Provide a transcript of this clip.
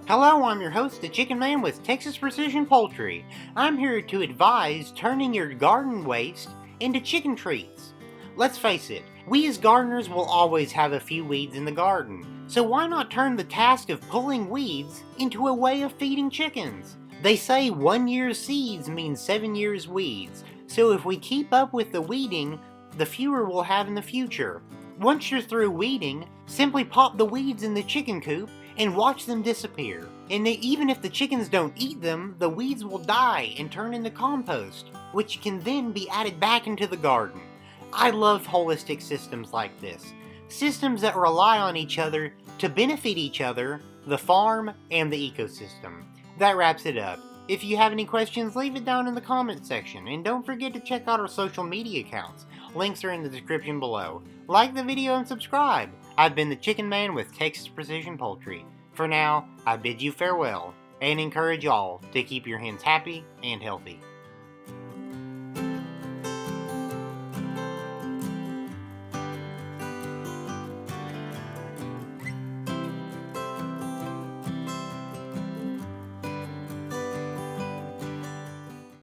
Hello, I'm your host, the Chicken Man with Texas Precision Poultry. I'm here to advise turning your garden waste into chicken treats. Let's face it, we as gardeners will always have a few weeds in the garden, so why not turn the task of pulling weeds into a way of feeding chickens? They say 1 year's seeds means 7 years weeds, so if we keep up with the weeding, the fewer we'll have in the future. Once you're through weeding, simply pop the weeds in the chicken coop and watch them disappear. And even if the chickens don't eat them, the weeds will die and turn into compost, which can then be added back into the garden. I love holistic systems like this. Systems that rely on each other to benefit each other, the farm, and the ecosystem. That wraps it up. If you have any questions, leave it down in the comment section, and don't forget to check out our social media accounts. Links are in the description below. Like the video and subscribe. I've been the Chicken Man with Texas Precision Poultry. For now, I bid you farewell, and encourage all to keep your hens happy and healthy.